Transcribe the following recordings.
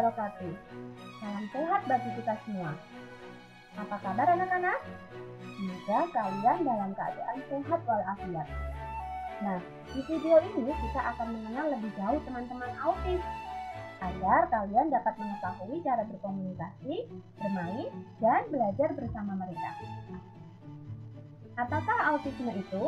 wabarakatuh. Salam sehat bagi kita semua. Apa kabar anak-anak? Semoga kalian dalam keadaan sehat walafiat. Nah, di video ini kita akan mengenal lebih jauh teman-teman autis agar kalian dapat mengetahui cara berkomunikasi, bermain, dan belajar bersama mereka. Apakah autisme itu?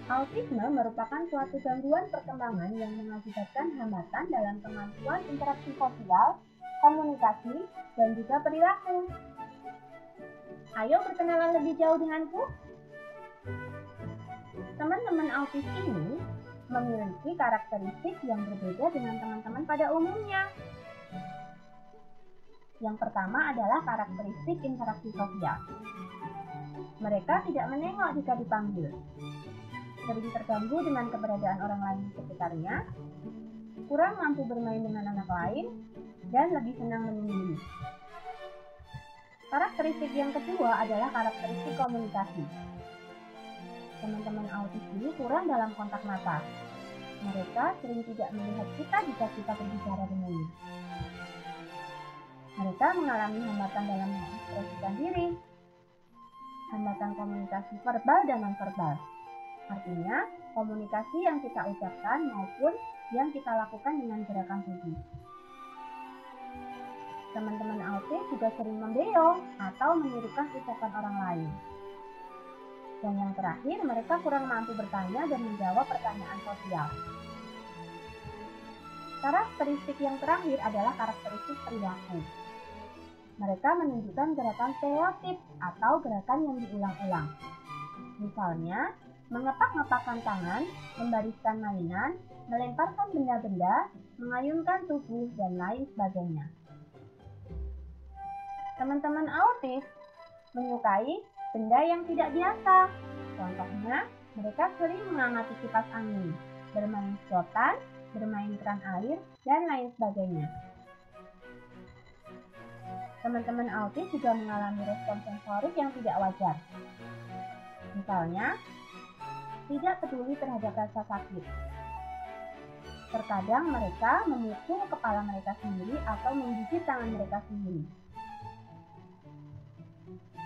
Autisme merupakan suatu gangguan perkembangan yang mengakibatkan hambatan dalam kemampuan interaksi sosial, komunikasi, dan juga perilaku. Ayo berkenalan lebih jauh denganku. Teman-teman autis ini memiliki karakteristik yang berbeda dengan teman-teman pada umumnya. Yang pertama adalah karakteristik interaksi sosial. Mereka tidak menengok jika dipanggil, sering terganggu dengan keberadaan orang lain di sekitarnya, kurang mampu bermain dengan anak lain, dan lebih senang menyendiri. Karakteristik yang kedua adalah karakteristik komunikasi. Teman-teman autis ini kurang dalam kontak mata. Mereka sering tidak melihat kita jika kita berbicara dengannya. Mereka mengalami hambatan dalam mengekspresikan diri. Hambatan komunikasi verbal dan nonverbal. Artinya, komunikasi yang kita ucapkan maupun yang kita lakukan dengan gerakan tubuh. Teman-teman autis juga sering membeo atau menirukan ucapan orang lain. Dan yang terakhir, mereka kurang mampu bertanya dan menjawab pertanyaan sosial. Karakteristik yang terakhir adalah karakteristik perilaku. Mereka menunjukkan gerakan stereotip atau gerakan yang diulang-ulang. Misalnya, mengepak-ngepakkan tangan, membariskan mainan, melemparkan benda-benda, mengayunkan tubuh, dan lain sebagainya. Teman-teman autis menyukai benda yang tidak biasa. Contohnya, mereka sering mengamati kipas angin, bermain sedotan, bermain keran air, dan lain sebagainya. Teman-teman autis juga mengalami respon sensorik yang tidak wajar. Misalnya, tidak peduli terhadap rasa sakit. Terkadang mereka memukul kepala mereka sendiri atau menggigit tangan mereka sendiri.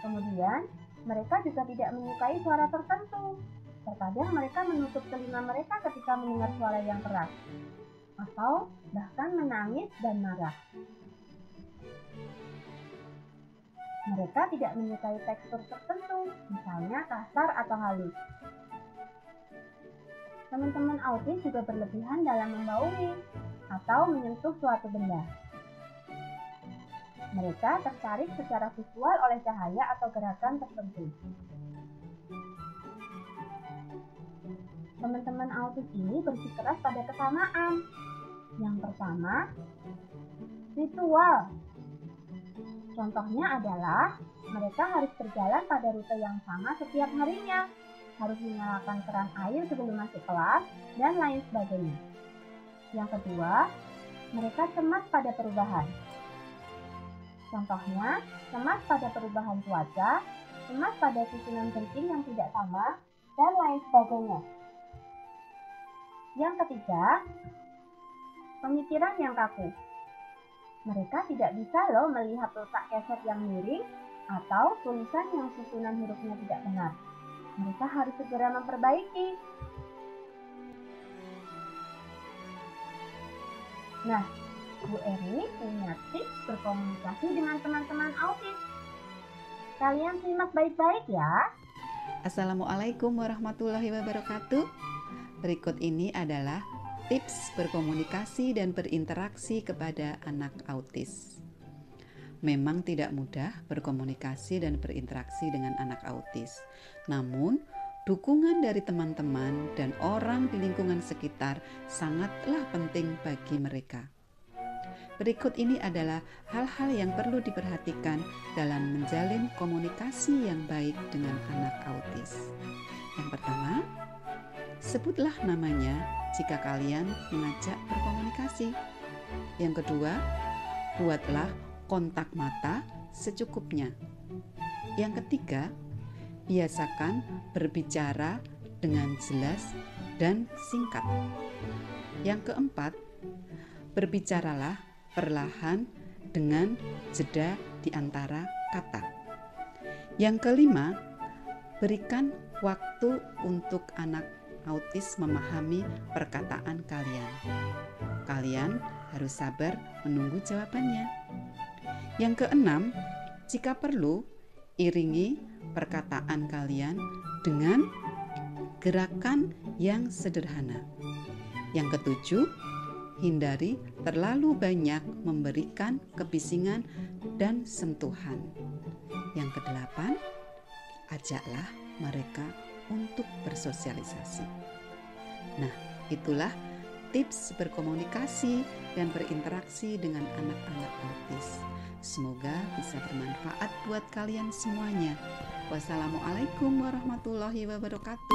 Kemudian, mereka juga tidak menyukai suara tertentu. Terkadang mereka menutup telinga mereka ketika mendengar suara yang keras, atau bahkan menangis dan marah. Mereka tidak menyukai tekstur tertentu, misalnya kasar atau halus. Teman-teman autis juga berlebihan dalam membauri atau menyentuh suatu benda. Mereka tertarik secara visual oleh cahaya atau gerakan tertentu. Teman-teman autis ini bersikeras pada kesamaan. Yang pertama, ritual. Contohnya adalah mereka harus berjalan pada rute yang sama setiap harinya, harus menyalakan keran air sebelum masuk kelas, dan lain sebagainya. Yang kedua, mereka cemas pada perubahan. Contohnya, cemas pada perubahan cuaca, cemas pada susunan genting yang tidak sama, dan lain sebagainya. Yang ketiga, pemikiran yang kaku. Mereka tidak bisa melihat letak keset yang miring atau tulisan yang susunan hurufnya tidak benar. Mereka harus segera memperbaiki. Nah, Bu Eri punya tips berkomunikasi dengan teman-teman autis. Kalian simak baik-baik ya. Assalamualaikum warahmatullahi wabarakatuh. Berikut ini adalah tips berkomunikasi dan berinteraksi kepada anak autis. Memang tidak mudah berkomunikasi dan berinteraksi dengan anak autis. Namun, dukungan dari teman-teman dan orang di lingkungan sekitar sangatlah penting bagi mereka. Berikut ini adalah hal-hal yang perlu diperhatikan dalam menjalin komunikasi yang baik dengan anak autis. Yang pertama, sebutlah namanya jika kalian mengajak berkomunikasi. Yang kedua, buatlah kontak mata secukupnya. Yang ketiga, biasakan berbicara dengan jelas dan singkat. Yang keempat, berbicaralah perlahan dengan jeda di antara kata. Yang kelima, berikan waktu untuk anak autis memahami perkataan kalian. Kalian harus sabar menunggu jawabannya. Yang keenam, jika perlu, iringi perkataan kalian dengan gerakan yang sederhana. Yang ketujuh, hindari terlalu banyak memberikan kebisingan dan sentuhan. Yang kedelapan, ajaklah mereka untuk bersosialisasi. Nah, itulah tips berkomunikasi dan berinteraksi dengan anak-anak autis. Semoga bisa bermanfaat buat kalian semuanya. Wassalamualaikum warahmatullahi wabarakatuh.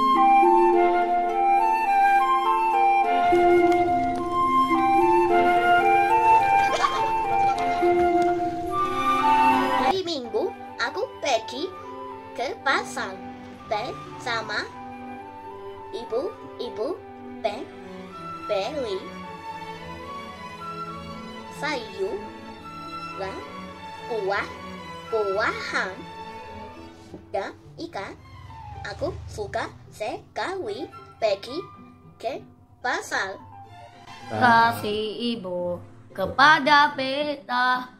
Hari Minggu aku pergi ke pasar bersama ibu-ibu beli sayur dan buah-buahan dan ikan. Aku suka sekali pergi ke pasar. Kasih ibu kepada beta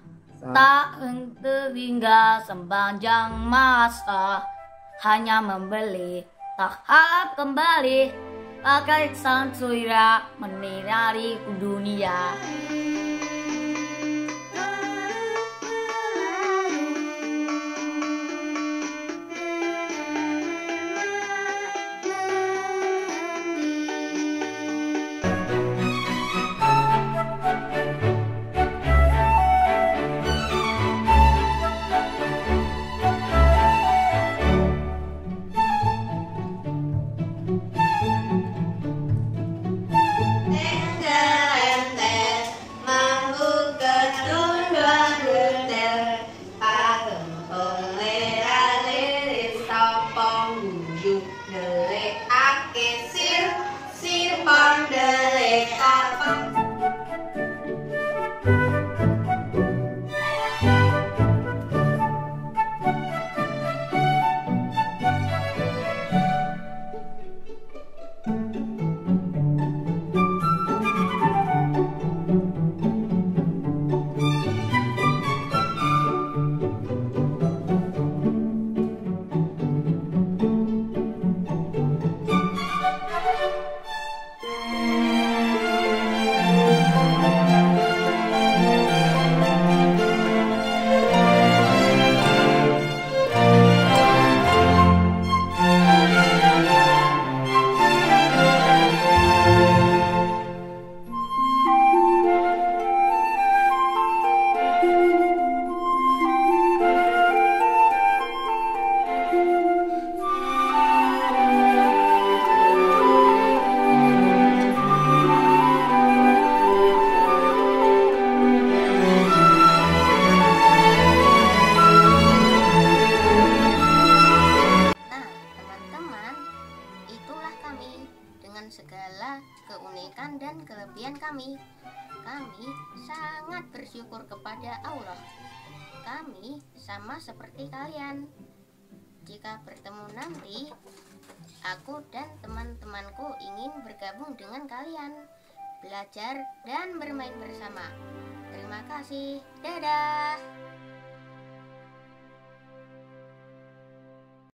tak henti hingga sepanjang masa, hanya membeli tak harap kembali, pakai sansuira menari dunia. Dengan segala keunikan dan kelebihan kami sangat bersyukur kepada Allah. Kami sama seperti kalian. Jika bertemu nanti, aku dan teman-temanku ingin bergabung dengan kalian, belajar dan bermain bersama. Terima kasih. Dadah.